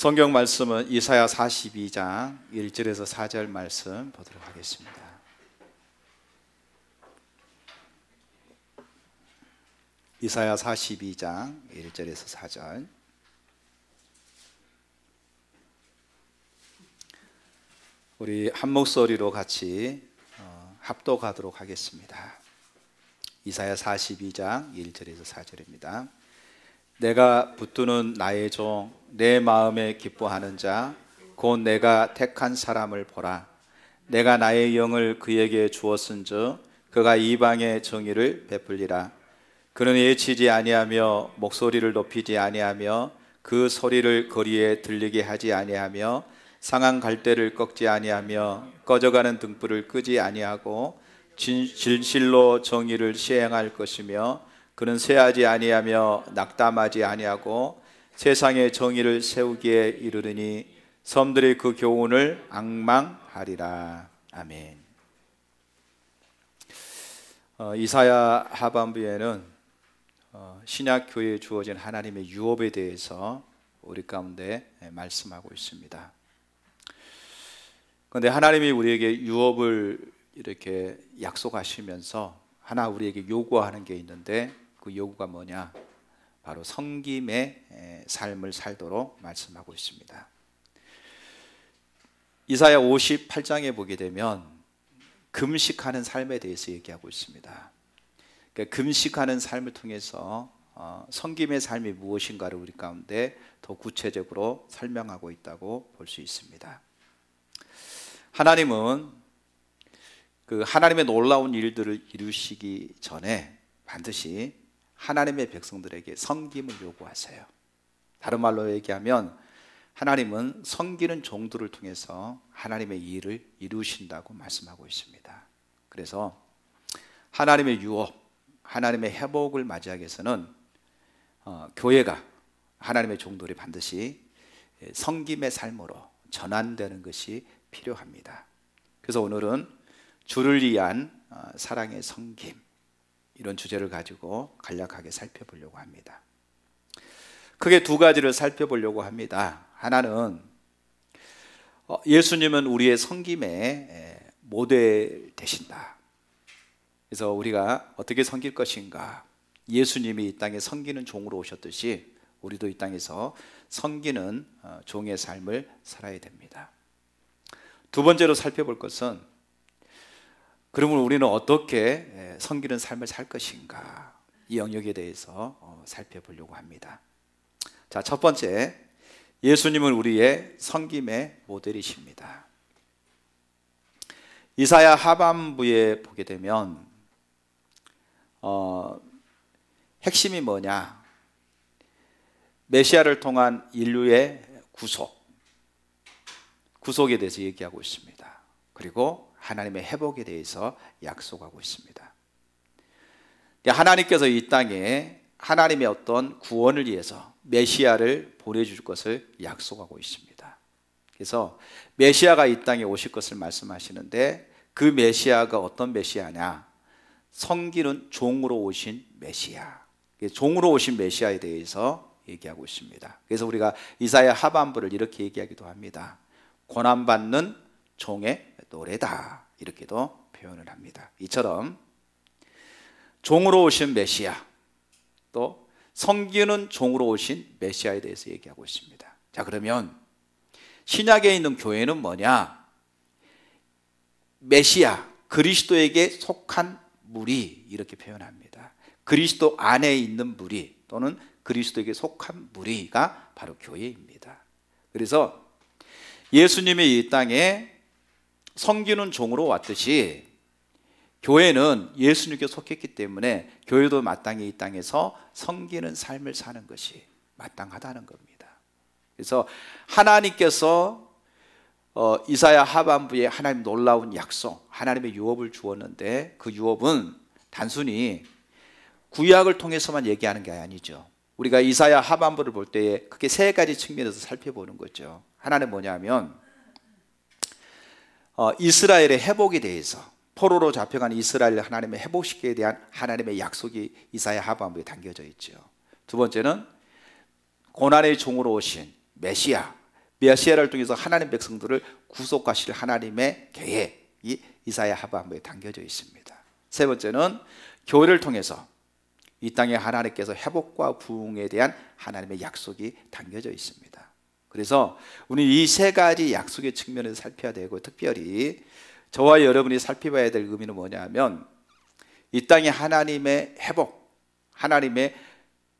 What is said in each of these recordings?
성경 말씀은 이사야 42장 1절에서 4절 말씀 보도록 하겠습니다. 이사야 42장 1절에서 4절. 우리 한 목소리로 같이 합독하도록 하겠습니다. 이사야 42장 1절에서 4절입니다. 내가 붙드는 나의 종, 내 마음에 기뻐하는 자, 곧 내가 택한 사람을 보라. 내가 나의 영을 그에게 주었은즉 그가 이방의 정의를 베풀리라. 그는 예치지 아니하며 목소리를 높이지 아니하며 그 소리를 거리에 들리게 하지 아니하며 상한 갈대를 꺾지 아니하며 꺼져가는 등불을 끄지 아니하고 진실로 정의를 시행할 것이며 그는 쇠하지 아니하며 낙담하지 아니하고 세상의 정의를 세우기에 이르르니 섬들이 그 교훈을 앙망하리라. 아멘. 이사야 하반부에는 신약 교회에 주어진 하나님의 유업에 대해서 우리 가운데 말씀하고 있습니다. 그런데 하나님이 우리에게 유업을 이렇게 약속하시면서 하나 우리에게 요구하는 게 있는데 그 요구가 뭐냐? 바로 섬김의 삶을 살도록 말씀하고 있습니다. 이사야 58장에 보게 되면 금식하는 삶에 대해서 얘기하고 있습니다. 그러니까 금식하는 삶을 통해서 섬김의 삶이 무엇인가를 우리 가운데 더 구체적으로 설명하고 있다고 볼 수 있습니다. 하나님은 그 하나님의 놀라운 일들을 이루시기 전에 반드시 하나님의 백성들에게 섬김을 요구하세요. 다른 말로 얘기하면 하나님은 섬기는 종들을 통해서 하나님의 일을 이루신다고 말씀하고 있습니다. 그래서 하나님의 유업, 하나님의 회복을 맞이하기 위해서는 교회가, 하나님의 종들이 반드시 섬김의 삶으로 전환되는 것이 필요합니다. 그래서 오늘은 주를 위한 사랑의 섬김, 이런 주제를 가지고 간략하게 살펴보려고 합니다. 크게 두 가지를 살펴보려고 합니다. 하나는 예수님은 우리의 섬김의 모델 되신다. 그래서 우리가 어떻게 섬길 것인가? 예수님이 이 땅에 섬기는 종으로 오셨듯이 우리도 이 땅에서 섬기는 종의 삶을 살아야 됩니다. 두 번째로 살펴볼 것은 그러면 우리는 어떻게 섬기는 삶을 살 것인가? 이 영역에 대해서 살펴보려고 합니다. 자, 첫 번째, 예수님은 우리의 섬김의 모델이십니다. 이사야 하반부에 보게 되면 핵심이 뭐냐? 메시아를 통한 인류의 구속에 대해서 얘기하고 있습니다. 그리고 하나님의 회복에 대해서 약속하고 있습니다. 하나님께서 이 땅에 하나님의 어떤 구원을 위해서 메시아를 보내줄 것을 약속하고 있습니다. 그래서 메시아가 이 땅에 오실 것을 말씀하시는데 그 메시아가 어떤 메시아냐? 섬기는 종으로 오신 메시아, 종으로 오신 메시아에 대해서 얘기하고 있습니다. 그래서 우리가 이사야 하반부를 이렇게 얘기하기도 합니다. 고난받는 종의 노래다, 이렇게도 표현을 합니다. 이처럼 종으로 오신 메시아, 또 섬기는 종으로 오신 메시아에 대해서 얘기하고 있습니다. 자, 그러면 신약에 있는 교회는 뭐냐? 메시아, 그리스도에게 속한 무리, 이렇게 표현합니다. 그리스도 안에 있는 무리 또는 그리스도에게 속한 무리가 바로 교회입니다. 그래서 예수님이 이 땅에 섬기는 종으로 왔듯이 교회는 예수님께 속했기 때문에 교회도 마땅히 이 땅에서 섬기는 삶을 사는 것이 마땅하다는 겁니다. 그래서 하나님께서 이사야 하반부에 하나님 놀라운 약속, 하나님의 유업을 주었는데 그 유업은 단순히 구약을 통해서만 얘기하는 게 아니죠. 우리가 이사야 하반부를 볼 때에 크게 세 가지 측면에서 살펴보는 거죠. 하나는 뭐냐면 이스라엘의 회복에 대해서, 포로로 잡혀간 이스라엘 하나님의 회복시키기에 대한 하나님의 약속이 이사야 하반부에 담겨져 있죠. 두 번째는 고난의 종으로 오신 메시아, 메시아를 통해서 하나님 백성들을 구속하실 하나님의 계획이 이사야 하박국에 담겨져 있습니다. 세 번째는 교회를 통해서 이 땅에 하나님께서 회복과 부흥에 대한 하나님의 약속이 담겨져 있습니다. 그래서 우리 이 세 가지 약속의 측면에서 살펴야 되고, 특별히 저와 여러분이 살펴봐야 될 의미는 뭐냐면, 이 땅에 하나님의 회복, 하나님의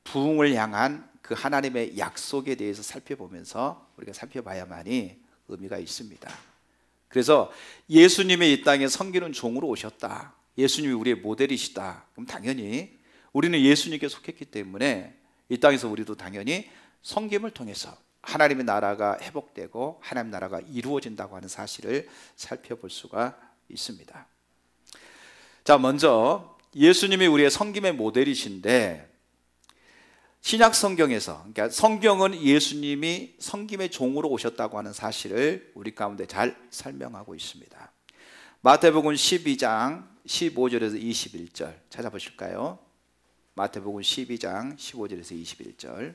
부흥을 향한 그 하나님의 약속에 대해서 살펴보면서 우리가 살펴봐야만이 의미가 있습니다. 그래서 예수님이 이 땅에 섬기는 종으로 오셨다, 예수님이 우리의 모델이시다, 그럼 당연히 우리는 예수님께 속했기 때문에 이 땅에서 우리도 당연히 섬김을 통해서 하나님의 나라가 회복되고 하나님의 나라가 이루어진다고 하는 사실을 살펴볼 수가 있습니다. 자, 먼저 예수님이 우리의 섬김의 모델이신데, 신약 성경에서, 그러니까 성경은 예수님이 섬김의 종으로 오셨다고 하는 사실을 우리 가운데 잘 설명하고 있습니다. 마태복음 12장 15절에서 21절 찾아보실까요? 마태복음 12장 15절에서 21절.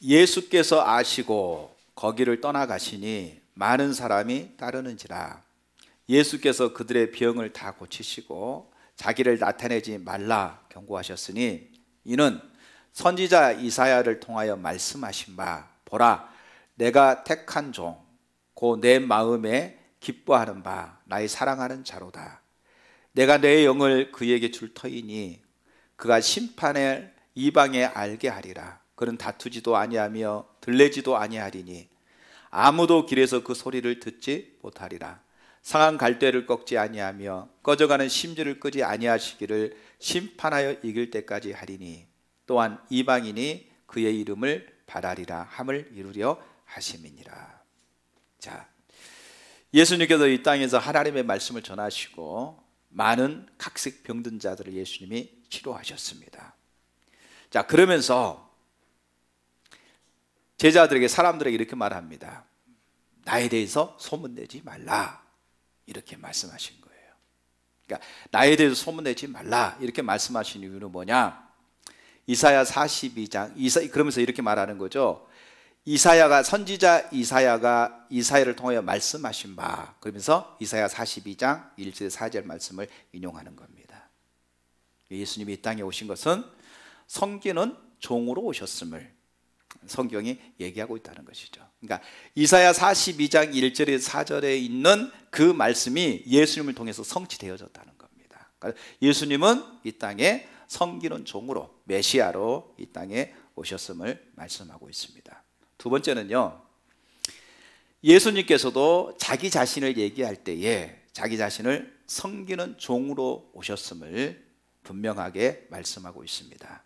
예수께서 아시고 거기를 떠나가시니 많은 사람이 따르는지라. 예수께서 그들의 병을 다 고치시고 자기를 나타내지 말라 경고하셨으니, 이는 선지자 이사야를 통하여 말씀하신 바, 보라 내가 택한 종, 곧 내 마음에 기뻐하는 바 나의 사랑하는 자로다. 내가 내 영을 그에게 줄 터이니 그가 심판을 이방에 알게 하리라. 그는 다투지도 아니하며 들레지도 아니하리니 아무도 길에서 그 소리를 듣지 못하리라. 상한 갈대를 꺾지 아니하며 꺼져가는 심지를 끄지 아니하시기를 심판하여 이길 때까지 하리니, 또한 이방인이 그의 이름을 바라리라 함을 이루려 하심이니라. 자, 예수님께서 이 땅에서 하나님의 말씀을 전하시고 많은 각색 병든 자들을 예수님이 치료하셨습니다. 자, 그러면서 제자들에게, 사람들에게 이렇게 말합니다. 나에 대해서 소문내지 말라, 이렇게 말씀하신 거예요. 그러니까 나에 대해서 소문내지 말라 이렇게 말씀하신 이유는 뭐냐? 이사야 42장, 그러면서 이렇게 말하는 거죠. 이사야가, 선지자 이사야가 이사야를 통하여 말씀하신 바, 그러면서 이사야 42장 1절 4절 말씀을 인용하는 겁니다. 예수님이 이 땅에 오신 것은 섬기는 종으로 오셨음을 성경이 얘기하고 있다는 것이죠. 그러니까 이사야 42장 1절에서 4절에 있는 그 말씀이 예수님을 통해서 성취되어졌다는 겁니다. 그러니까 예수님은 이 땅에 섬기는 종으로, 메시아로 이 땅에 오셨음을 말씀하고 있습니다. 두 번째는요, 예수님께서도 자기 자신을 얘기할 때에 자기 자신을 섬기는 종으로 오셨음을 분명하게 말씀하고 있습니다.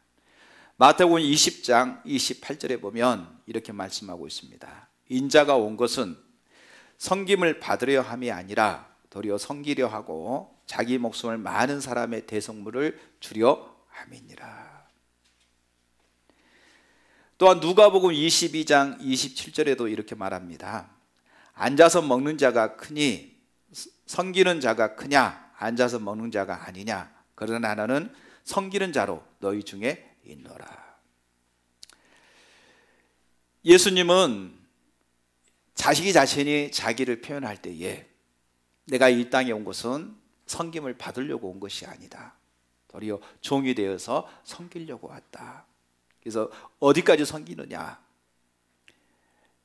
마태복음 20장 28절에 보면 이렇게 말씀하고 있습니다. 인자가 온 것은 섬김을 받으려 함이 아니라 도리어 섬기려 하고 자기 목숨을 많은 사람의 대속물을 주려 함이니라. 또한 누가복음 22장 27절에도 이렇게 말합니다. 앉아서 먹는 자가 크니 섬기는 자가 크냐? 앉아서 먹는 자가 아니냐? 그러나 나는 섬기는 자로 너희 중에 있노라. 예수님은 자기 자신이 자기를 표현할 때에 내가 이 땅에 온 것은 섬김을 받으려고 온 것이 아니다, 도리어 종이 되어서 섬기려고 왔다. 그래서 어디까지 섬기느냐?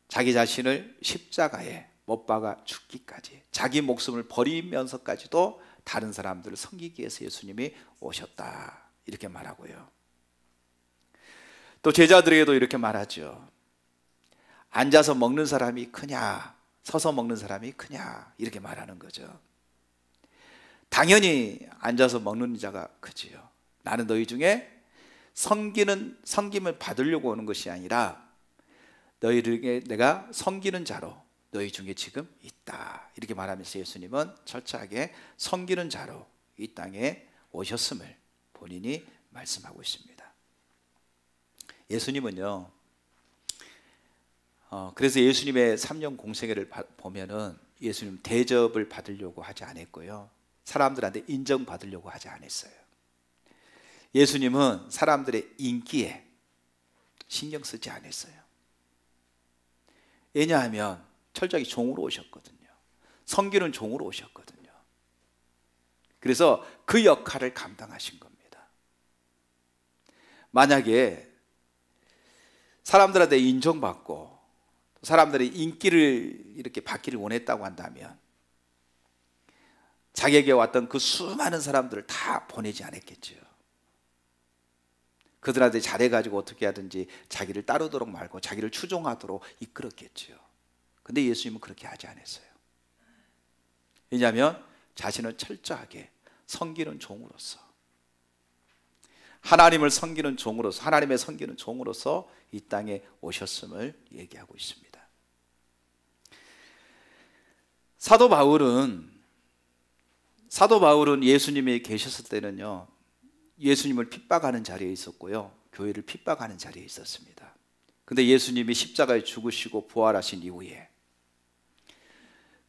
자기 자신을 십자가에 못 박아 죽기까지, 자기 목숨을 버리면서까지도 다른 사람들을 섬기기 위해서 예수님이 오셨다, 이렇게 말하고요. 또 제자들에게도 이렇게 말하죠. 앉아서 먹는 사람이 크냐, 서서 먹는 사람이 크냐, 이렇게 말하는 거죠. 당연히 앉아서 먹는 자가 크지요. 나는 너희 중에 섬김을 받으려고 오는 것이 아니라 너희에게 내가 섬기는 자로 너희 중에 지금 있다, 이렇게 말하면서 예수님은 철저하게 섬기는 자로 이 땅에 오셨음을 본인이 말씀하고 있습니다. 예수님은요, 그래서 예수님의 3년 공생애를 보면은 예수님 대접을 받으려고 하지 않았고요, 사람들한테 인정받으려고 하지 않았어요. 예수님은 사람들의 인기에 신경 쓰지 않았어요. 왜냐하면 철저하게 종으로 오셨거든요. 섬기는 종으로 오셨거든요. 그래서 그 역할을 감당하신 겁니다. 만약에 사람들한테 인정받고 사람들의 인기를 이렇게 받기를 원했다고 한다면 자기에게 왔던 그 수많은 사람들을 다 보내지 않았겠죠. 그들한테 잘해가지고 어떻게 하든지 자기를 따르도록 말고 자기를 추종하도록 이끌었겠죠. 근데 예수님은 그렇게 하지 않았어요. 왜냐하면 자신은 철저하게 섬기는 종으로서, 하나님을 섬기는 종으로서, 하나님의 섬기는 종으로서 이 땅에 오셨음을 얘기하고 있습니다. 사도 바울은 예수님이 계셨을 때는요, 예수님을 핍박하는 자리에 있었고요, 교회를 핍박하는 자리에 있었습니다. 근데 예수님이 십자가에 죽으시고 부활하신 이후에,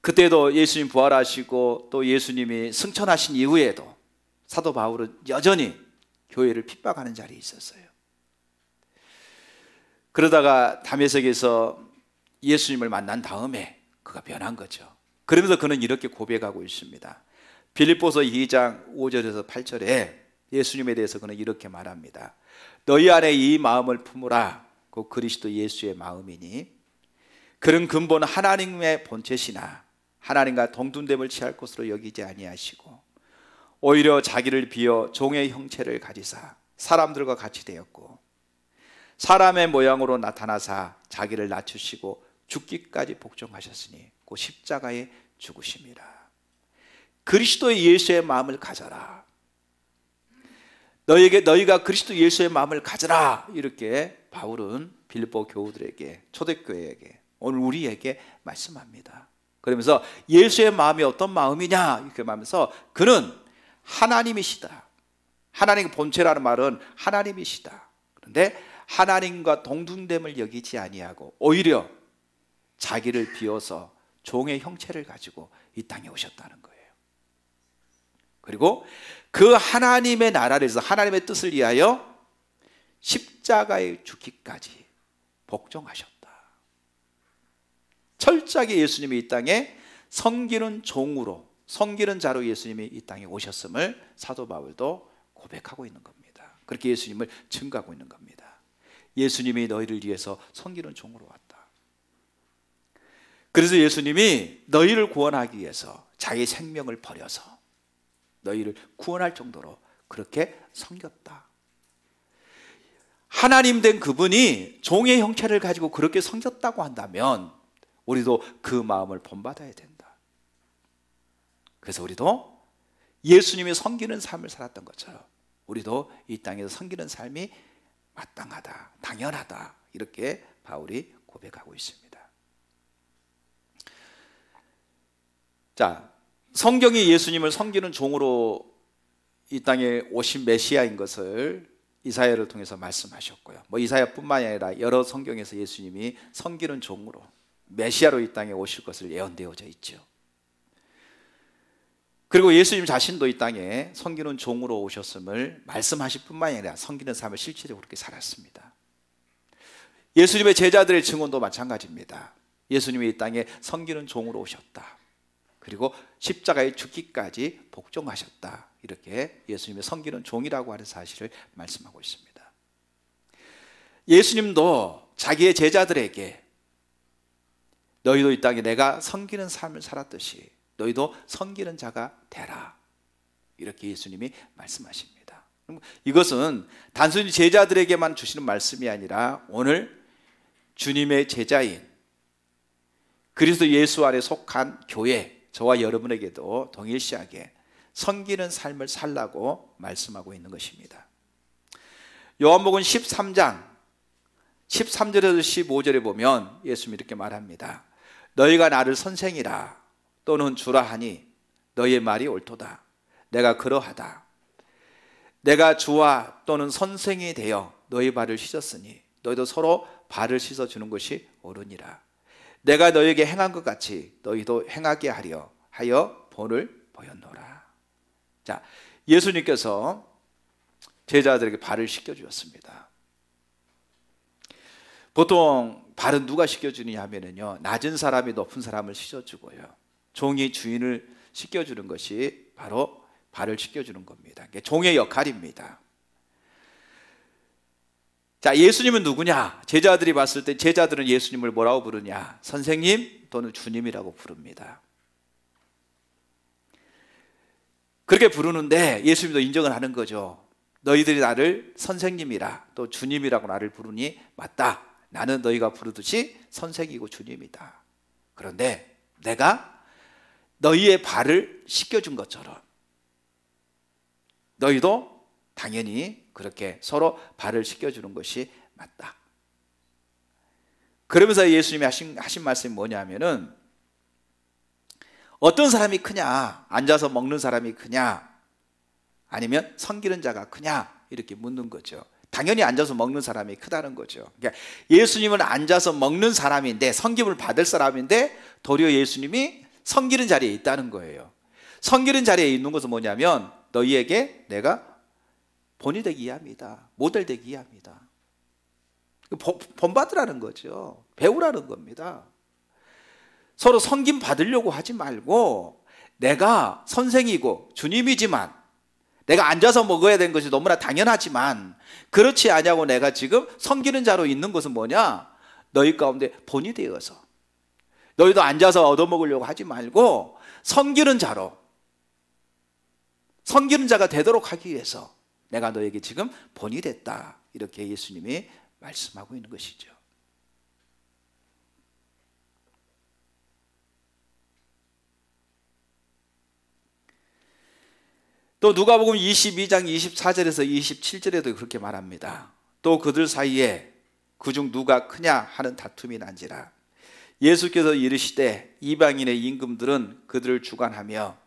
그때도 예수님 부활하시고 또 예수님이 승천하신 이후에도 사도 바울은 여전히 교회를 핍박하는 자리에 있었어요. 그러다가 다메섹에서 예수님을 만난 다음에 그가 변한 거죠. 그러면서 그는 이렇게 고백하고 있습니다. 빌립보서 2장 5절에서 8절에 예수님에 대해서 그는 이렇게 말합니다. 너희 안에 이 마음을 품으라. 그 그리스도 예수의 마음이니 그는 근본 하나님의 본체시나 하나님과 동등됨을 취할 것으로 여기지 아니하시고 오히려 자기를 비어 종의 형체를 가지사 사람들과 같이 되었고 사람의 모양으로 나타나사 자기를 낮추시고 죽기까지 복종하셨으니 그 십자가에 죽으심이라. 그리스도 예수의 마음을 가져라. 너희가 그리스도 예수의 마음을 가져라. 이렇게 바울은 빌립보 교우들에게, 초대교회에게, 오늘 우리에게 말씀합니다. 그러면서 예수의 마음이 어떤 마음이냐 이렇게 말하면서 그는 하나님이시다. 하나님의 본체라는 말은 하나님이시다. 그런데 하나님과 동등됨을 여기지 아니하고 오히려 자기를 비워서 종의 형체를 가지고 이 땅에 오셨다는 거예요. 그리고 그 하나님의 나라를 위해서 하나님의 뜻을 위하여 십자가에 죽기까지 복종하셨다. 철저하게 예수님이 이 땅에 섬기는 종으로, 섬기는 자로 예수님이 이 땅에 오셨음을 사도 바울도 고백하고 있는 겁니다. 그렇게 예수님을 증거하고 있는 겁니다. 예수님이 너희를 위해서 섬기는 종으로 왔다. 그래서 예수님이 너희를 구원하기 위해서 자기 생명을 버려서 너희를 구원할 정도로 그렇게 섬겼다. 하나님 된 그분이 종의 형체를 가지고 그렇게 섬겼다고 한다면 우리도 그 마음을 본받아야 된다. 그래서 우리도 예수님이 섬기는 삶을 살았던 것처럼 우리도 이 땅에서 섬기는 삶이 마땅하다, 당연하다, 이렇게 바울이 고백하고 있습니다. 자, 성경이 예수님을 섬기는 종으로 이 땅에 오신 메시아인 것을 이사야를 통해서 말씀하셨고요. 이사야뿐만 아니라 여러 성경에서 예수님이 섬기는 종으로 메시아로 이 땅에 오실 것을 예언되어져 있죠. 그리고 예수님 자신도 이 땅에 섬기는 종으로 오셨음을 말씀하실 뿐만 아니라 섬기는 삶을 실질적으로 그렇게 살았습니다. 예수님의 제자들의 증언도 마찬가지입니다. 예수님이 이 땅에 섬기는 종으로 오셨다. 그리고 십자가에 죽기까지 복종하셨다. 이렇게 예수님의 섬기는 종이라고 하는 사실을 말씀하고 있습니다. 예수님도 자기의 제자들에게 너희도 이 땅에 내가 섬기는 삶을 살았듯이 너희도 섬기는 자가 되라. 이렇게 예수님이 말씀하십니다. 이것은 단순히 제자들에게만 주시는 말씀이 아니라 오늘 주님의 제자인 그리스도 예수 안에 속한 교회, 저와 여러분에게도 동일시하게 섬기는 삶을 살라고 말씀하고 있는 것입니다. 요한복음 13장 13절에서 15절에 보면 예수님이 이렇게 말합니다. 너희가 나를 선생이라 또는 주라 하니 너희의 말이 옳도다. 내가 그러하다. 내가 주와 또는 선생이 되어 너희 발을 씻었으니 너희도 서로 발을 씻어주는 것이 옳으니라. 내가 너희에게 행한 것 같이 너희도 행하게 하려 하여 본을 보였노라. 자, 예수님께서 제자들에게 발을 씻겨주었습니다. 보통 발은 누가 씻겨주느냐 하면요, 낮은 사람이 높은 사람을 씻어주고요, 종이 주인을 씻겨주는 것이 바로 발을 씻겨주는 겁니다. 이게 종의 역할입니다. 자, 예수님은 누구냐? 제자들이 봤을 때 제자들은 예수님을 뭐라고 부르냐? 선생님 또는 주님이라고 부릅니다. 그렇게 부르는데 예수님도 인정을 하는 거죠. 너희들이 나를 선생님이라 또 주님이라고 나를 부르니 맞다. 나는 너희가 부르듯이 선생이고 주님이다. 그런데 내가 너희의 발을 씻겨준 것처럼 너희도 당연히 그렇게 서로 발을 씻겨주는 것이 맞다. 그러면서 예수님이 하신 말씀이 뭐냐면은, 어떤 사람이 크냐? 앉아서 먹는 사람이 크냐? 아니면 섬기는 자가 크냐? 이렇게 묻는 거죠. 당연히 앉아서 먹는 사람이 크다는 거죠. 그러니까 예수님은 앉아서 먹는 사람인데, 섬김을 받을 사람인데 도리어 예수님이 섬기는 자리에 있다는 거예요. 섬기는 자리에 있는 것은 뭐냐면, 너희에게 내가 본이 되기 위함이다. 모델 되기 위함이다. 본받으라는 거죠. 배우라는 겁니다. 서로 섬김 받으려고 하지 말고, 내가 선생이고 주님이지만, 내가 앉아서 먹어야 되는 것이 너무나 당연하지만, 그렇지 않냐고 내가 지금 섬기는 자로 있는 것은 뭐냐? 너희 가운데 본이 되어서 너희도 앉아서 얻어먹으려고 하지 말고 섬기는 자로, 섬기는 자가 되도록 하기 위해서 내가 너에게 지금 본이 됐다. 이렇게 예수님이 말씀하고 있는 것이죠. 또 누가복음 22장 24절에서 27절에도 그렇게 말합니다. 또 그들 사이에 그중 누가 크냐 하는 다툼이 난지라. 예수께서 이르시되 이방인의 임금들은 그들을 주관하며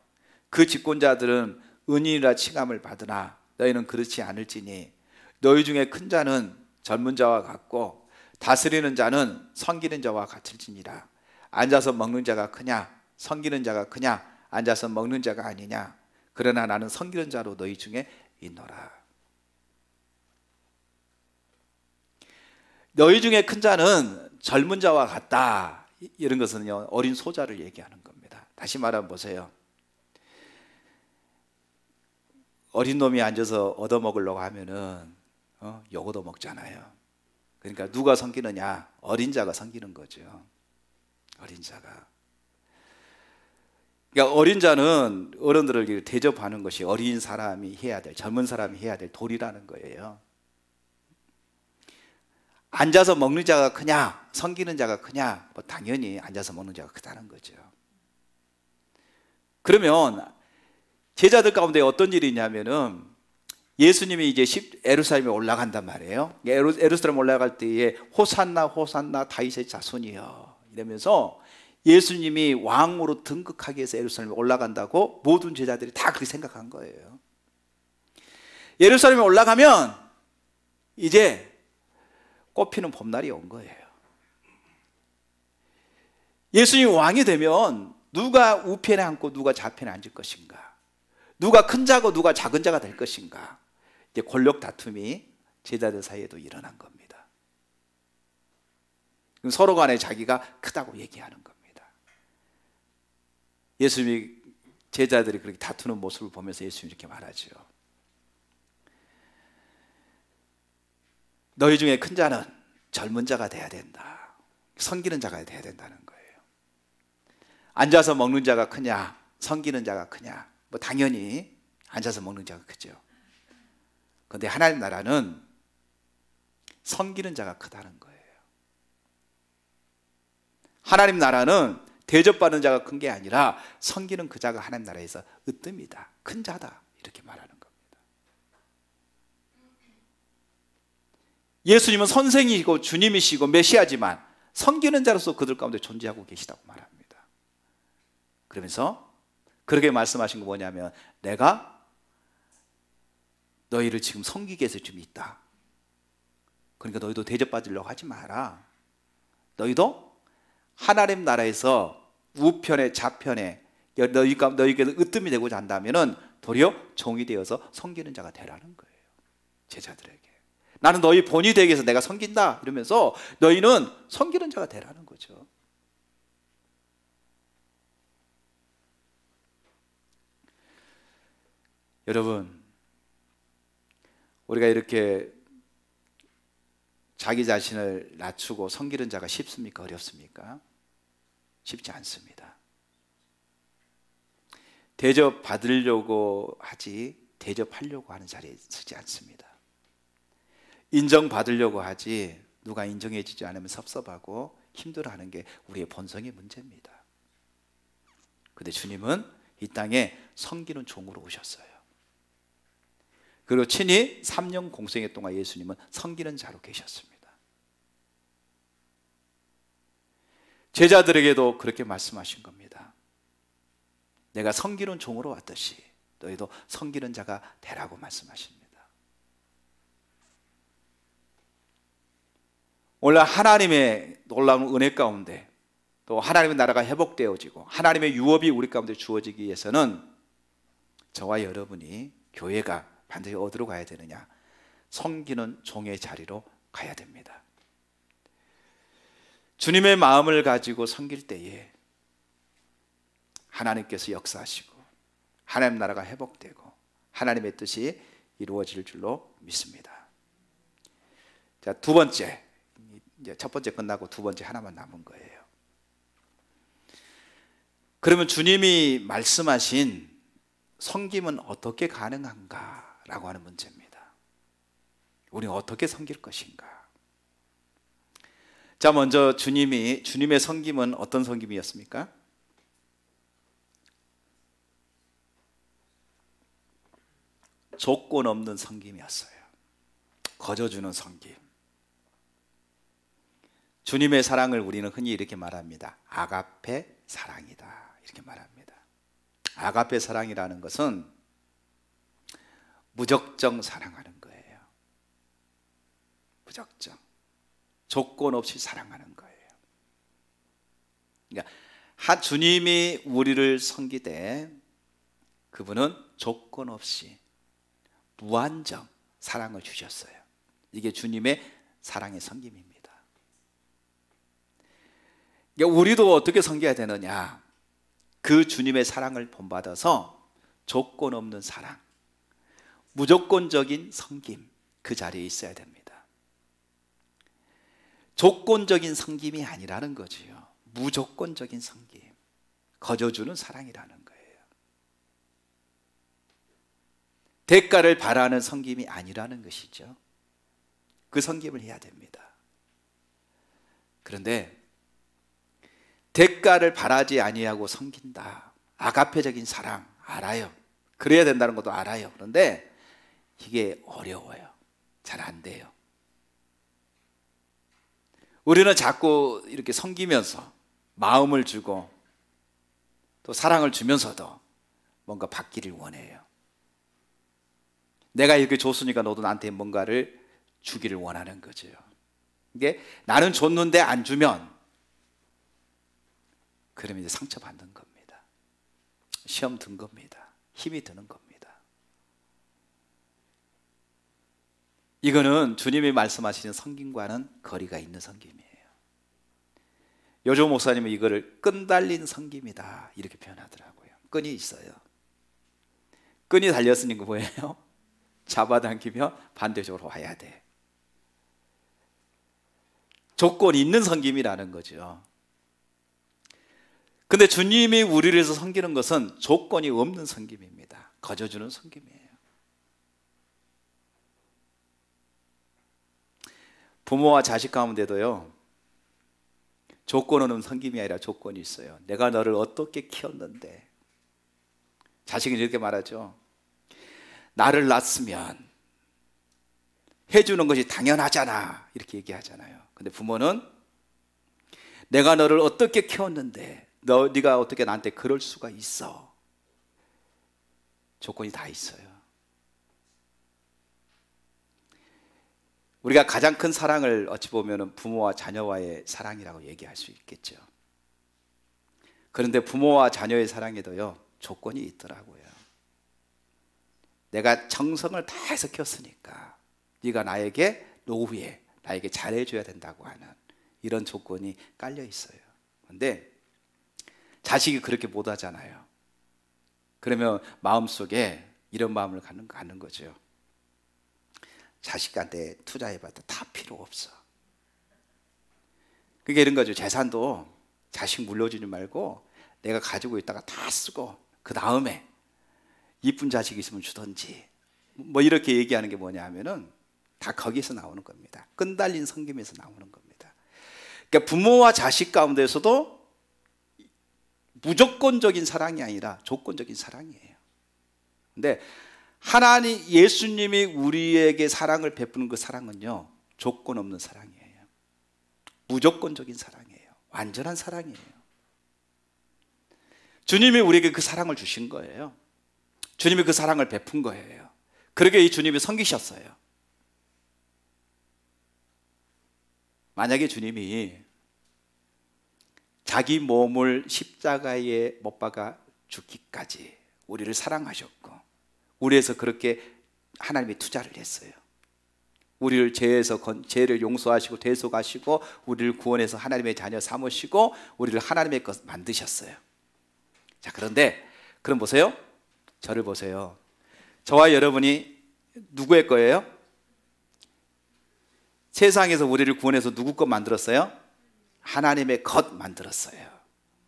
그 집권자들은 은인이라 칭함을 받으나 너희는 그렇지 않을지니 너희 중에 큰 자는 젊은 자와 같고 다스리는 자는 섬기는 자와 같을지니라. 앉아서 먹는 자가 크냐? 섬기는 자가 크냐? 앉아서 먹는 자가 아니냐? 그러나 나는 섬기는 자로 너희 중에 있노라. 너희 중에 큰 자는 젊은 자와 같다. 이런 것은요, 어린 소자를 얘기하는 겁니다. 다시 말하면 보세요. 어린 놈이 앉아서 얻어먹으려고 하면은 욕 얻어먹잖아요. 그러니까 누가 섬기느냐? 어린 자가 섬기는 거죠. 어린 자가. 그러니까 어린 자는 어른들을 대접하는 것이 어린 사람이 해야 될, 젊은 사람이 해야 될 도리라는 거예요. 앉아서 먹는 자가 크냐? 섬기는 자가 크냐? 뭐 당연히 앉아서 먹는 자가 크다는 거죠. 그러면 제자들 가운데 어떤 일이 있냐면은, 예수님이 이제 예루살렘에 올라간단 말이에요. 예루살렘 올라갈 때에 호산나 호산나 다윗의 자손이여 이러면서 예수님이 왕으로 등극하기 위해서 예루살렘에 올라간다고 모든 제자들이 다 그렇게 생각한 거예요. 예루살렘에 올라가면 이제 꽃피는 봄날이 온 거예요. 예수님이 왕이 되면 누가 우편에 앉고 누가 좌편에 앉을 것인가? 누가 큰 자고 누가 작은 자가 될 것인가? 이제 권력 다툼이 제자들 사이에도 일어난 겁니다. 서로 간에 자기가 크다고 얘기하는 겁니다. 예수님이 제자들이 그렇게 다투는 모습을 보면서 예수님이 이렇게 말하죠. 너희 중에 큰 자는 젊은 자가 돼야 된다. 섬기는 자가 돼야 된다는 거예요. 앉아서 먹는 자가 크냐, 섬기는 자가 크냐? 뭐 당연히 앉아서 먹는 자가 크죠. 그런데 하나님 나라는 섬기는 자가 크다는 거예요. 하나님 나라는 대접받는 자가 큰 게 아니라 섬기는 그 자가 하나님 나라에서 으뜸이다, 큰 자다, 이렇게 말하는 겁니다. 예수님은 선생이시고 주님이시고 메시아지만 섬기는 자로서 그들 가운데 존재하고 계시다고 말합니다. 그러면서 그렇게 말씀하신 거 뭐냐면, 내가 너희를 지금 섬기기 위해서 좀 있다. 그러니까 너희도 대접받으려고 하지 마라. 너희도 하나님 나라에서 우편에 좌편에 너희에게 으뜸이 되고자 한다면은 도리어 종이 되어서 섬기는 자가 되라는 거예요. 제자들에게. 나는 너희 본이 되기 위해서 내가 섬긴다 이러면서 너희는 섬기는 자가 되라는 거죠. 여러분, 우리가 이렇게 자기 자신을 낮추고 섬기는 자가 쉽습니까? 어렵습니까? 쉽지 않습니다. 대접받으려고 하지 대접하려고 하는 자리에 서지 않습니다. 인정받으려고 하지 누가 인정해주지 않으면 섭섭하고 힘들어하는 게 우리의 본성의 문제입니다. 그런데 주님은 이 땅에 섬기는 종으로 오셨어요. 그리고 친히 3년 공생애 동안 예수님은 섬기는 자로 계셨습니다. 제자들에게도 그렇게 말씀하신 겁니다. 내가 섬기는 종으로 왔듯이 너희도 섬기는 자가 되라고 말씀하십니다. 오늘 하나님의 놀라운 은혜 가운데 또 하나님의 나라가 회복되어지고 하나님의 유업이 우리 가운데 주어지기 위해서는 저와 여러분이 교회가 반드시 어디로 가야 되느냐? 섬기는 종의 자리로 가야 됩니다. 주님의 마음을 가지고 섬길 때에 하나님께서 역사하시고 하나님 나라가 회복되고 하나님의 뜻이 이루어질 줄로 믿습니다. 자, 두 번째, 이제 첫 번째 끝나고 두 번째 하나만 남은 거예요. 그러면 주님이 말씀하신 섬김은 어떻게 가능한가? 라고 하는 문제입니다. 우리는 어떻게 섬길 것인가? 자, 먼저 주님의 섬김은 어떤 섬김이었습니까? 조건 없는 섬김이었어요. 거저주는 섬김. 주님의 사랑을 우리는 흔히 이렇게 말합니다. 아가페 사랑이다. 이렇게 말합니다. 아가페 사랑이라는 것은 무적정 사랑하는 거예요. 무적정. 조건 없이 사랑하는 거예요. 그러니까 주님이 우리를 섬기되 그분은 조건 없이 무한정 사랑을 주셨어요. 이게 주님의 사랑의 섬김입니다. 그러니까 우리도 어떻게 섬겨야 되느냐? 그 주님의 사랑을 본받아서 조건 없는 사랑, 무조건적인 섬김, 그 자리에 있어야 됩니다. 조건적인 섬김이 아니라는 거지요. 무조건적인 섬김, 거저주는 사랑이라는 거예요. 대가를 바라는 섬김이 아니라는 것이죠. 그 섬김을 해야 됩니다. 그런데 대가를 바라지 아니하고 섬긴다. 아가페적인 사랑 알아요. 그래야 된다는 것도 알아요. 그런데 이게 어려워요. 잘 안 돼요. 우리는 자꾸 이렇게 섬기면서 마음을 주고 또 사랑을 주면서도 뭔가 받기를 원해요. 내가 이렇게 줬으니까 너도 나한테 뭔가를 주기를 원하는 거죠. 이게 나는 줬는데 안 주면 그러면 이제 상처받는 겁니다. 시험 든 겁니다. 힘이 드는 겁니다. 이거는 주님이 말씀하시는 섬김과는 거리가 있는 섬김이에요. 요조 목사님은 이거를 끈 달린 섬김이다 이렇게 표현하더라고요. 끈이 있어요. 끈이 달렸으니 그 뭐예요? 잡아당기며 반대쪽으로 와야 돼. 조건이 있는 섬김이라는 거죠. 근데 주님이 우리를 위해서 섬기는 것은 조건이 없는 섬김입니다. 거저주는 섬김이에요. 부모와 자식 가운데도요, 조건 없는 섬김이 아니라 조건이 있어요. 내가 너를 어떻게 키웠는데. 자식은 이렇게 말하죠. 나를 낳았으면 해주는 것이 당연하잖아 이렇게 얘기하잖아요. 근데 부모는 내가 너를 어떻게 키웠는데 네가 어떻게 나한테 그럴 수가 있어. 조건이 다 있어요. 우리가 가장 큰 사랑을 어찌 보면 부모와 자녀와의 사랑이라고 얘기할 수 있겠죠. 그런데 부모와 자녀의 사랑에도요 조건이 있더라고요. 내가 정성을 다해서 키웠으니까 네가 나에게 노후에 나에게 잘해줘야 된다고 하는 이런 조건이 깔려 있어요. 그런데 자식이 그렇게 못하잖아요. 그러면 마음속에 이런 마음을 갖는 거죠. 자식한테 투자해봐도 다 필요 없어. 그게 이런 거죠. 재산도 자식 물려주지 말고 내가 가지고 있다가 다 쓰고 그 다음에 이쁜 자식 있으면 주던지 뭐 이렇게 얘기하는 게 뭐냐 하면은 다 거기에서 나오는 겁니다. 끈달린 섬김에서 나오는 겁니다. 그러니까 부모와 자식 가운데서도 무조건적인 사랑이 아니라 조건적인 사랑이에요. 근데 하나님 예수님이 우리에게 사랑을 베푸는 그 사랑은요, 조건 없는 사랑이에요. 무조건적인 사랑이에요. 완전한 사랑이에요. 주님이 우리에게 그 사랑을 주신 거예요. 주님이 그 사랑을 베푼 거예요. 그러게 이 주님이 섬기셨어요. 만약에 주님이 자기 몸을 십자가에 못 박아 죽기까지 우리를 사랑하셨고 우리에서 그렇게 하나님이 투자를 했어요. 우리를 죄를 용서하시고 대속하시고 우리를 구원해서 하나님의 자녀 삼으시고 우리를 하나님의 것 만드셨어요. 자, 그런데 그럼 보세요. 저를 보세요. 저와 여러분이 누구의 거예요? 세상에서 우리를 구원해서 누구 것 만들었어요? 하나님의 것 만들었어요.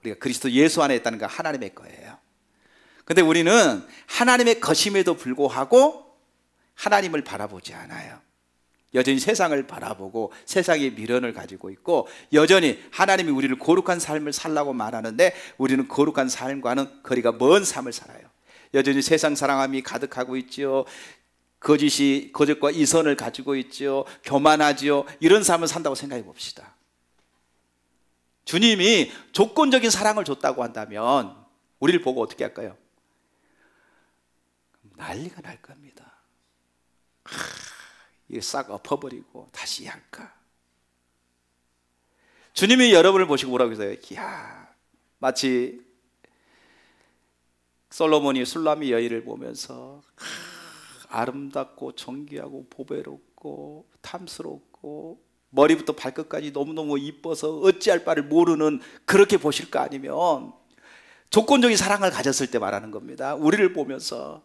우리가 그리스도 예수 안에 있다는 건 하나님의 거예요. 근데 우리는 하나님의 것임에도 불구하고 하나님을 바라보지 않아요. 여전히 세상을 바라보고 세상의 미련을 가지고 있고 여전히 하나님이 우리를 거룩한 삶을 살라고 말하는데 우리는 거룩한 삶과는 거리가 먼 삶을 살아요. 여전히 세상 사랑함이 가득하고 있지요. 거짓과 이선을 가지고 있지요. 교만하지요. 이런 삶을 산다고 생각해 봅시다. 주님이 조건적인 사랑을 줬다고 한다면 우리를 보고 어떻게 할까요? 난리가 날 겁니다. 이게 싹 엎어버리고 다시 할까? 주님이 여러분을 보시고 뭐라고 했어요? 이야, 마치 솔로몬이 술람이 여인을 보면서 아름답고 존귀하고 보배롭고 탐스럽고 머리부터 발끝까지 너무너무 이뻐서 어찌할 바를 모르는 그렇게 보실까? 아니면 조건적인 사랑을 가졌을 때 말하는 겁니다. 우리를 보면서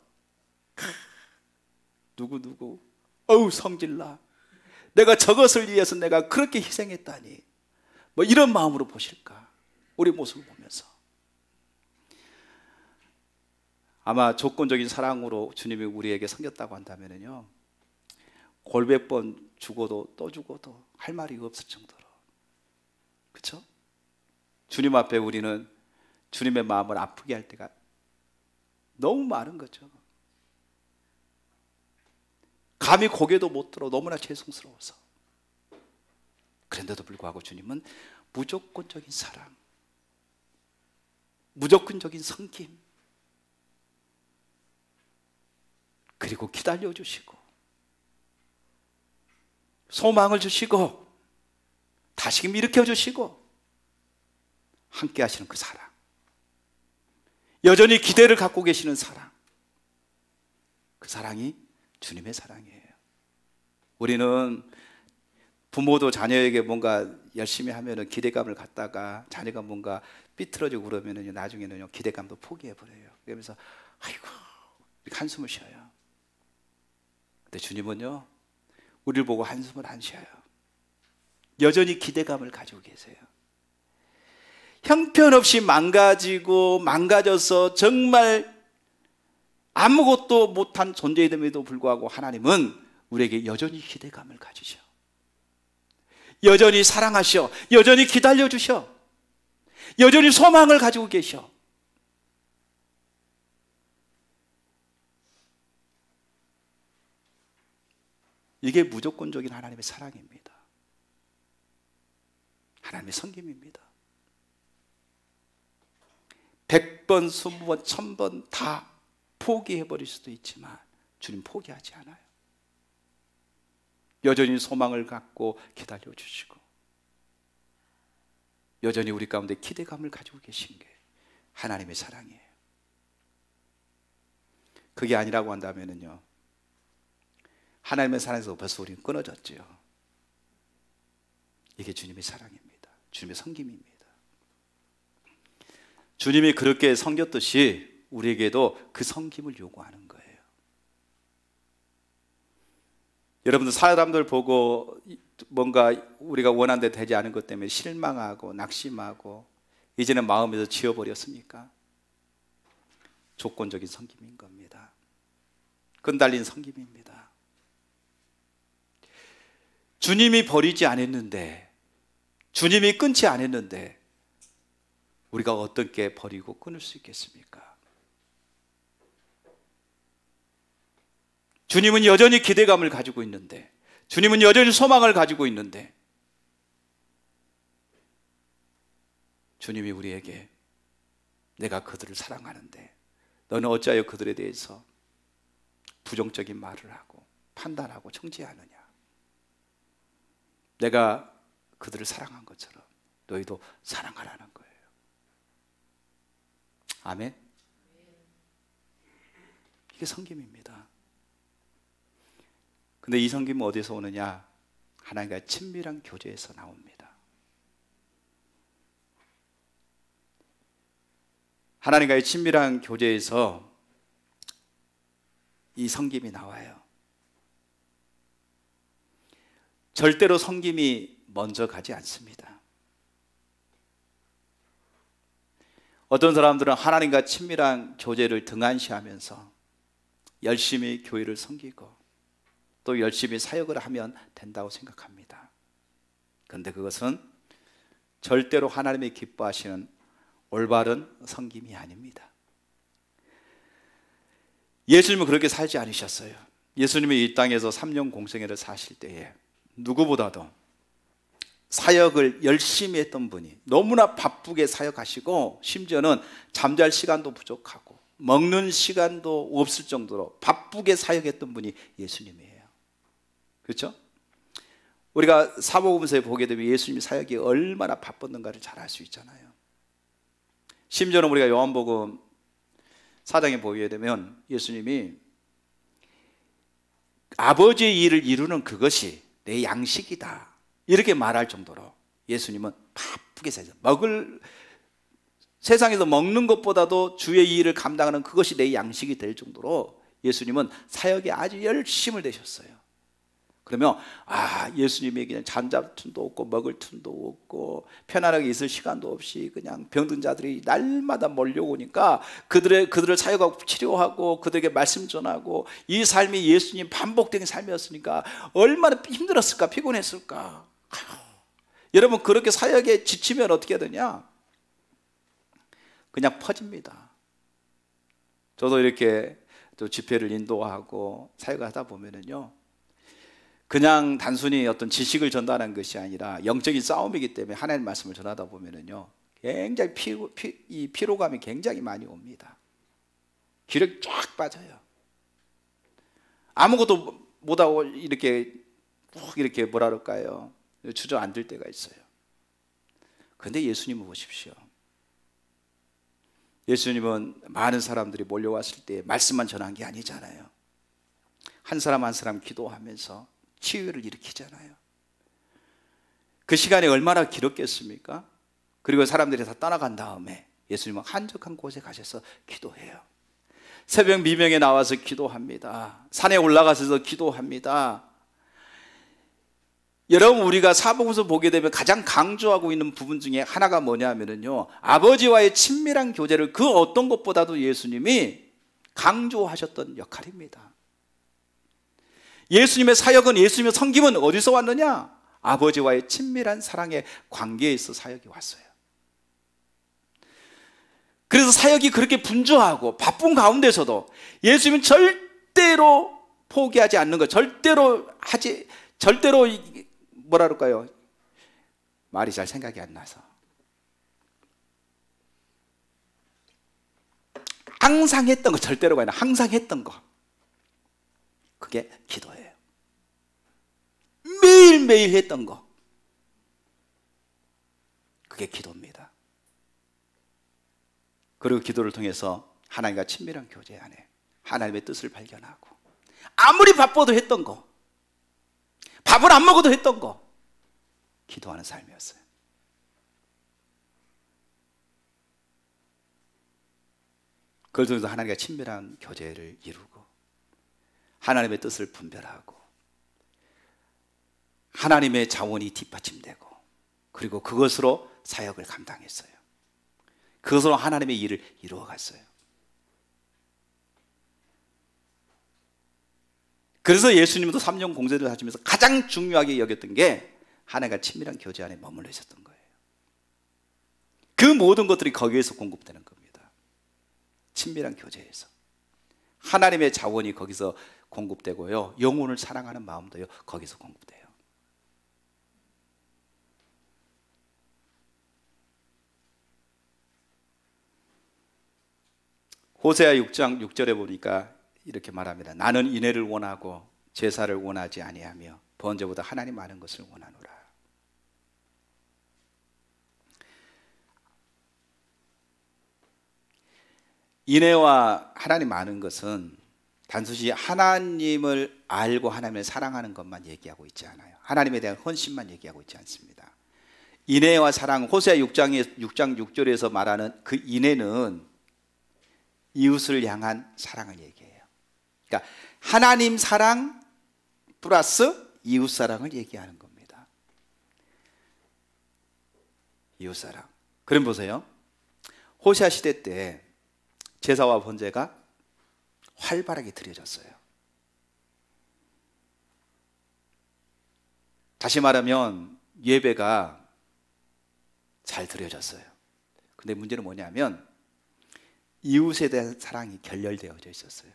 누구 어우 성질나, 내가 저것을 위해서 내가 그렇게 희생했다니, 뭐 이런 마음으로 보실까? 우리 모습을 보면서. 아마 조건적인 사랑으로 주님이 우리에게 섬겼다고 한다면요, 골백 번 죽어도 또 죽어도 할 말이 없을 정도로. 그렇죠? 주님 앞에 우리는 주님의 마음을 아프게 할 때가 너무 많은 거죠. 감히 고개도 못 들어 너무나 죄송스러워서. 그런데도 불구하고 주님은 무조건적인 사랑, 무조건적인 섬김, 그리고 기다려주시고 소망을 주시고 다시금 일으켜주시고 함께 하시는 그 사랑, 여전히 기대를 갖고 계시는 사랑, 그 사랑이 주님의 사랑이에요. 우리는 부모도 자녀에게 뭔가 열심히 하면 기대감을 갖다가 자녀가 뭔가 삐뚤어지고 그러면 나중에는 기대감도 포기해버려요. 그러면서 아이고 이렇게 한숨을 쉬어요. 근데 주님은요, 우리를 보고 한숨을 안 쉬어요. 여전히 기대감을 가지고 계세요. 형편없이 망가져서 정말 아무것도 못한 존재임에도 불구하고 하나님은 우리에게 여전히 기대감을 가지셔. 여전히 사랑하셔. 여전히 기다려주셔. 여전히 소망을 가지고 계셔. 이게 무조건적인 하나님의 사랑입니다. 하나님의 섬김입니다. 100번, 20번, 1000번 다 포기해버릴 수도 있지만 주님 포기하지 않아요. 여전히 소망을 갖고 기다려주시고 여전히 우리 가운데 기대감을 가지고 계신 게 하나님의 사랑이에요. 그게 아니라고 한다면요, 하나님의 사랑에서 벌써 우리는 끊어졌지요. 이게 주님의 사랑입니다. 주님의 섬김입니다. 주님이 그렇게 섬겼듯이 우리에게도 그 섬김을 요구하는 거예요. 여러분들 사람들 보고 뭔가 우리가 원하는 데 되지 않은 것 때문에 실망하고 낙심하고 이제는 마음에서 지워버렸습니까? 조건적인 섬김인 겁니다. 끈달린 섬김입니다. 주님이 버리지 않았는데, 주님이 끊지 않았는데 우리가 어떻게 버리고 끊을 수 있겠습니까? 주님은 여전히 기대감을 가지고 있는데, 주님은 여전히 소망을 가지고 있는데, 주님이 우리에게 내가 그들을 사랑하는데 너는 어찌하여 그들에 대해서 부정적인 말을 하고 판단하고 정죄하느냐? 내가 그들을 사랑한 것처럼 너희도 사랑하라는 거예요. 아멘. 이게 섬김입니다. 근데 이 섬김은 어디서 오느냐? 하나님과의 친밀한 교제에서 나옵니다. 하나님과의 친밀한 교제에서 이 섬김이 나와요. 절대로 섬김이 먼저 가지 않습니다. 어떤 사람들은 하나님과 친밀한 교제를 등한시하면서 열심히 교회를 섬기고 또 열심히 사역을 하면 된다고 생각합니다. 그런데 그것은 절대로 하나님이 기뻐하시는 올바른 섬김이 아닙니다. 예수님은 그렇게 살지 않으셨어요. 예수님이 이 땅에서 3년 공생애를 사실 때에 누구보다도 사역을 열심히 했던 분이, 너무나 바쁘게 사역하시고 심지어는 잠잘 시간도 부족하고 먹는 시간도 없을 정도로 바쁘게 사역했던 분이 예수님이에요. 그렇죠? 우리가 사복음서에 보게 되면 예수님이 사역이 얼마나 바빴는가를 잘 알 수 있잖아요. 심지어는 우리가 요한복음 4장에 보게 되면 예수님이 아버지의 일을 이루는 그것이 내 양식이다 이렇게 말할 정도로 예수님은 바쁘게 살죠. 세상에서 먹는 것보다도 주의 일을 감당하는 그것이 내 양식이 될 정도로 예수님은 사역에 아주 열심을 내셨어요. 그러면 예수님이 그냥 잠잘 틈도 없고 먹을 틈도 없고 편안하게 있을 시간도 없이 그냥 병든 자들이 날마다 몰려오니까 그들을 사역하고 치료하고 그들에게 말씀 전하고 이 삶이 예수님 반복된 삶이었으니까 얼마나 힘들었을까, 피곤했을까. 여러분, 그렇게 사역에 지치면 어떻게 되냐? 그냥 퍼집니다. 저도 이렇게 또 집회를 인도하고 사역을 하다 보면은요, 그냥 단순히 어떤 지식을 전달하는 것이 아니라 영적인 싸움이기 때문에 하나님의 말씀을 전하다 보면은요, 굉장히 피로감이 굉장히 많이 옵니다. 기력이 쫙 빠져요. 아무것도 못하고 이렇게 뭐라 그럴까요? 주저앉을 때가 있어요. 그런데 예수님을 보십시오. 예수님은 많은 사람들이 몰려왔을 때 말씀만 전한 게 아니잖아요. 한 사람 한 사람 기도하면서 치유를 일으키잖아요. 그 시간이 얼마나 길었겠습니까? 그리고 사람들이 다 떠나간 다음에 예수님은 한적한 곳에 가셔서 기도해요. 새벽 미명에 나와서 기도합니다. 산에 올라가셔서 기도합니다. 여러분, 우리가 사복음서 보게 되면 가장 강조하고 있는 부분 중에 하나가 뭐냐면요, 아버지와의 친밀한 교제를 그 어떤 것보다도 예수님이 강조하셨던 역할입니다. 예수님의 사역은, 예수님의 섬김은 어디서 왔느냐? 아버지와의 친밀한 사랑의 관계에서 사역이 왔어요. 그래서 사역이 그렇게 분주하고 바쁜 가운데서도 예수님은 절대로 포기하지 않는 것, 절대로 뭐라 그럴까요? 말이 잘 생각이 안 나서. 항상 했던 거, 절대로가 아니라 항상 했던 거. 그게 기도예요. 매일매일 했던 거. 그게 기도입니다. 그리고 기도를 통해서 하나님과 친밀한 교제 안에 하나님의 뜻을 발견하고, 아무리 바빠도 했던 거, 밥을 안 먹어도 했던 거, 기도하는 삶이었어요. 그걸 통해서 하나님과 친밀한 교제를 이루고, 하나님의 뜻을 분별하고, 하나님의 자원이 뒷받침되고, 그리고 그것으로 사역을 감당했어요. 그것으로 하나님의 일을 이루어갔어요. 그래서 예수님도 3년 공생을 하시면서 가장 중요하게 여겼던 게 하나님과 친밀한 교제 안에 머물러 있었던 거예요. 그 모든 것들이 거기에서 공급되는 겁니다. 친밀한 교제에서 하나님의 자원이 거기서 공급되고요, 영혼을 사랑하는 마음도요 거기서 공급돼요. 호세아 6장 6절에 보니까 이렇게 말합니다. 나는 인애를 원하고 제사를 원하지 아니하며 번제보다 하나님 아는 것을 원하노라. 인애와 하나님 아는 것은 단순히 하나님을 알고 하나님을 사랑하는 것만 얘기하고 있지 않아요. 하나님에 대한 헌신만 얘기하고 있지 않습니다. 인애와 사랑, 호세아 6장 6절에서 말하는 그 인애는 이웃을 향한 사랑을 얘기해요. 그러니까 하나님 사랑 플러스 이웃 사랑을 얘기하는 겁니다. 이웃 사랑. 그럼 보세요. 호세아 시대 때 제사와 번제가 활발하게 드려졌어요. 다시 말하면 예배가 잘 드려졌어요. 근데 문제는 뭐냐면 이웃에 대한 사랑이 결렬되어져 있었어요.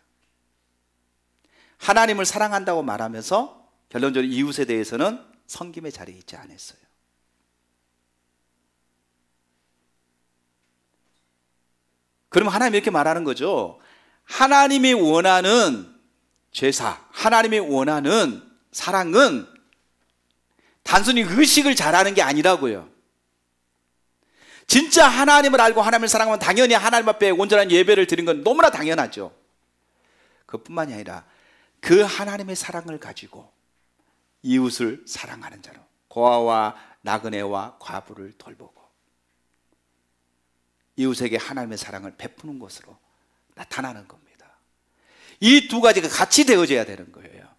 하나님을 사랑한다고 말하면서 결론적으로 이웃에 대해서는 섬김의 자리에 있지 않았어요. 그러면 하나님이 이렇게 말하는 거죠. 하나님이 원하는 제사, 하나님이 원하는 사랑은 단순히 의식을 잘하는 게 아니라고요. 진짜 하나님을 알고 하나님을 사랑하면 당연히 하나님 앞에 온전한 예배를 드리는 건 너무나 당연하죠. 그뿐만이 아니라 그 하나님의 사랑을 가지고 이웃을 사랑하는 자로, 고아와 나그네와 과부를 돌보고 이웃에게 하나님의 사랑을 베푸는 것으로 나타나는 겁니다. 이 두 가지가 같이 되어져야 되는 거예요.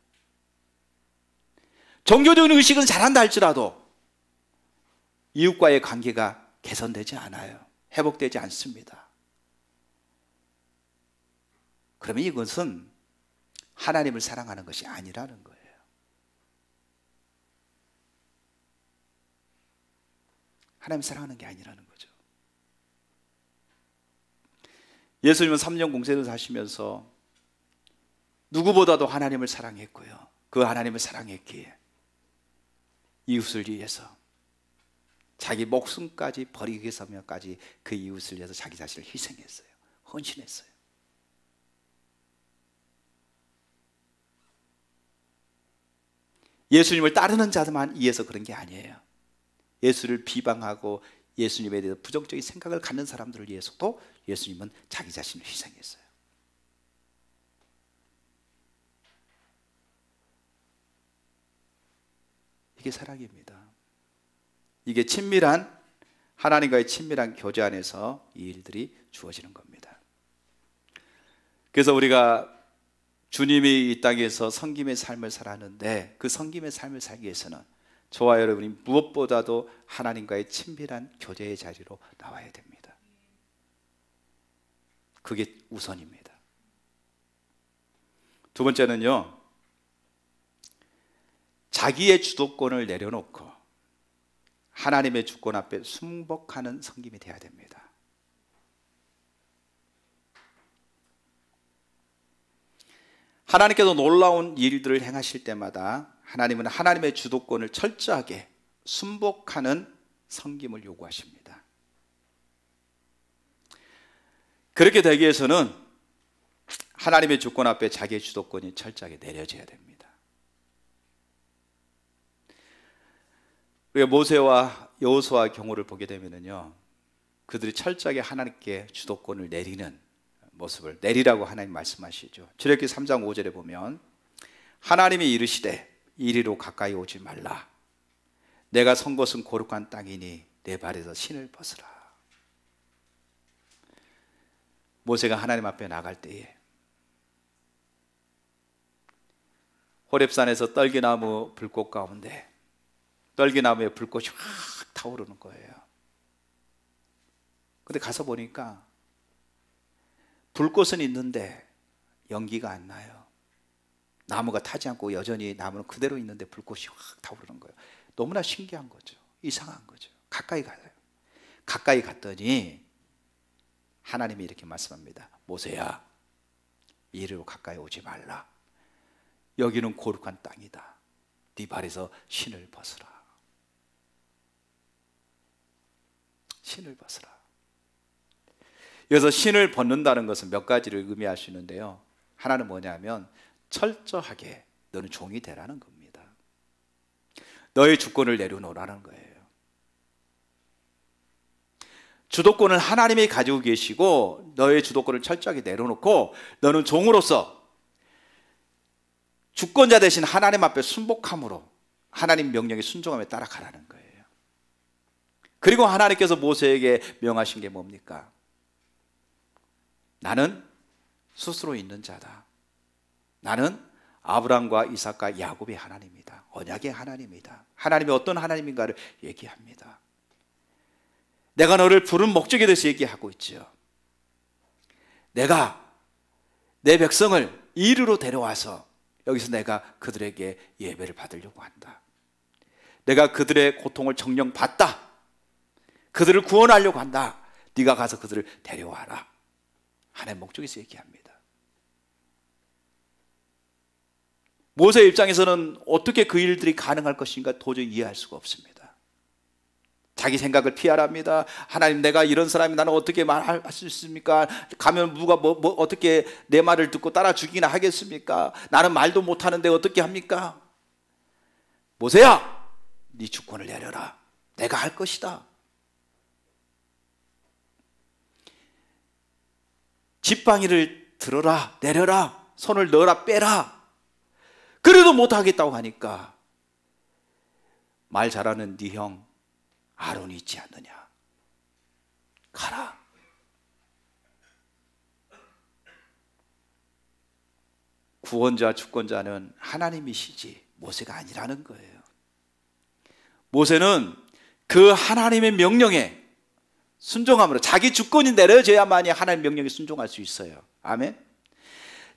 종교적인 의식은 잘한다 할지라도 이웃과의 관계가 개선되지 않아요. 회복되지 않습니다. 그러면 이것은 하나님을 사랑하는 것이 아니라는 거예요. 하나님을 사랑하는 게 아니라는 거죠. 예수님은 3년 공생을 하시면서 누구보다도 하나님을 사랑했고요, 그 하나님을 사랑했기에 이웃을 위해서 자기 목숨까지 버리기 위해서까지 그 이웃을 위해서 자기 자신을 희생했어요. 헌신했어요. 예수님을 따르는 자들만 위해서 그런 게 아니에요. 예수를 비방하고 예수님에 대해서 부정적인 생각을 갖는 사람들을 위해서도 예수님은 자기 자신을 희생했어요. 이게 사랑입니다. 이게 친밀한, 하나님과의 친밀한 교제 안에서 이 일들이 주어지는 겁니다. 그래서 우리가 주님이 이 땅에서 섬김의 삶을 살았는데 그 섬김의 삶을 살기 위해서는 저와 여러분이 무엇보다도 하나님과의 친밀한 교제의 자리로 나와야 됩니다. 그게 우선입니다. 두 번째는요, 자기의 주도권을 내려놓고 하나님의 주권 앞에 순복하는 섬김이 되어야 됩니다. 하나님께서 놀라운 일들을 행하실 때마다 하나님은 하나님의 주도권을 철저하게 순복하는 섬김을 요구하십니다. 그렇게 되기 위해서는 하나님의 주권 앞에 자기의 주도권이 철저하게 내려져야 됩니다. 우리가 모세와 여호수아의 경우를 보게 되면요, 그들이 철저하게 하나님께 주도권을 내리는 모습을 내리라고 하나님 말씀하시죠. 출애굽기 3장 5절에 보면 하나님이 이르시되 이리로 가까이 오지 말라. 내가 선 곳은 거룩한 땅이니 내 발에서 신을 벗으라. 모세가 하나님 앞에 나갈 때에 호렙산에서 떨기나무 불꽃 가운데 떨기나무에 불꽃이 확 타오르는 거예요. 근데 가서 보니까 불꽃은 있는데 연기가 안 나요. 나무가 타지 않고 여전히 나무는 그대로 있는데 불꽃이 확 타오르는 거예요. 너무나 신기한 거죠. 이상한 거죠. 가까이 가요. 가까이 갔더니 하나님이 이렇게 말씀합니다. 모세야, 이리로 가까이 오지 말라. 여기는 거룩한 땅이다. 네 발에서 신을 벗으라. 신을 벗으라. 여기서 신을 벗는다는 것은 몇 가지를 의미할 수 있는데요. 하나는 뭐냐면 철저하게 너는 종이 되라는 겁니다. 너의 주권을 내려놓으라는 거예요. 주도권을 하나님이 가지고 계시고 너의 주도권을 철저하게 내려놓고 너는 종으로서 주권자 대신 하나님 앞에 순복함으로 하나님 명령에 순종하며 따라가라는 거예요. 그리고 하나님께서 모세에게 명하신 게 뭡니까? 나는 스스로 있는 자다. 나는 아브라함과 이삭과 야곱의 하나님이다. 언약의 하나님이다. 하나님이 어떤 하나님인가를 얘기합니다. 내가 너를 부른 목적에 대해서 얘기하고 있죠. 내가 내 백성을 이리로 데려와서 여기서 내가 그들에게 예배를 받으려고 한다. 내가 그들의 고통을 정령받다. 그들을 구원하려고 한다. 네가 가서 그들을 데려와라. 하나님의 목적에서 얘기합니다. 모세 입장에서는 어떻게 그 일들이 가능할 것인가 도저히 이해할 수가 없습니다. 자기 생각을 피하랍니다. 하나님, 내가 이런 사람이 나는 어떻게 말할 수 있습니까? 가면 누가 어떻게 내 말을 듣고 따라 주기나 하겠습니까? 나는 말도 못하는데 어떻게 합니까? 모세야, 네 주권을 내려라. 내가 할 것이다. 지팡이를 들어라, 내려라, 손을 넣어라, 빼라. 그래도 못하겠다고 하니까 말 잘하는 네 형 아론이 있지 않느냐. 가라. 구원자, 주권자는 하나님이시지 모세가 아니라는 거예요. 모세는 그 하나님의 명령에 순종함으로 자기 주권이 내려져야만이 하나님 명령에 순종할 수 있어요. 아멘.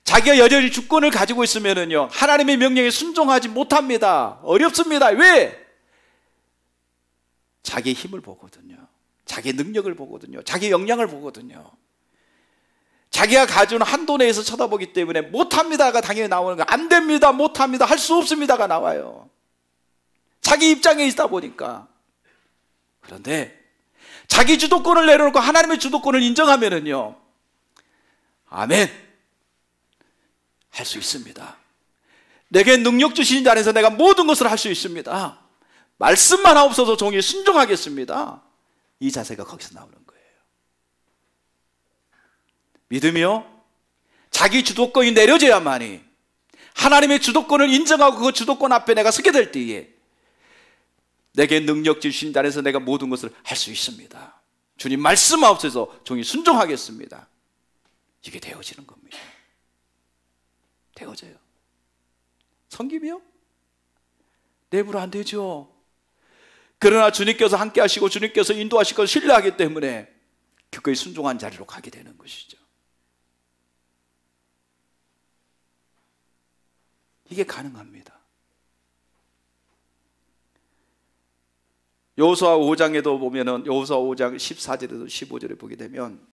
자기가 여전히 주권을 가지고 있으면은요, 하나님의 명령에 순종하지 못합니다. 어렵습니다. 왜? 자기의 힘을 보거든요. 자기의 능력을 보거든요. 자기의 역량을 보거든요. 자기가 가진 한도 내에서 쳐다보기 때문에 못합니다가 당연히 나오는 거예요. 안 됩니다, 못합니다, 할 수 없습니다가 나와요. 자기 입장에 있다 보니까. 그런데 자기 주도권을 내려놓고 하나님의 주도권을 인정하면은요, 아멘, 할 수 있습니다. 내게 능력 주신 자 안에서 내가 모든 것을 할 수 있습니다. 말씀만 없어서 종이 순종하겠습니다. 이 자세가 거기서 나오는 거예요. 믿음이요, 자기 주도권이 내려져야만이 하나님의 주도권을 인정하고 그 주도권 앞에 내가 서게 될 때에 내게 능력 주신 자 안에서 내가 모든 것을 할 수 있습니다. 주님 말씀 없어서 종이 순종하겠습니다. 이게 되어지는 겁니다. 되어져요. 성김이요? 내부로 안 되죠. 그러나 주님께서 함께 하시고 주님께서 인도하실 것을 신뢰하기 때문에 그거에 순종한 자리로 가게 되는 것이죠. 이게 가능합니다. 여호수아 5장에도 보면은 여호수아 5장 14절에서 15절에 보게 되면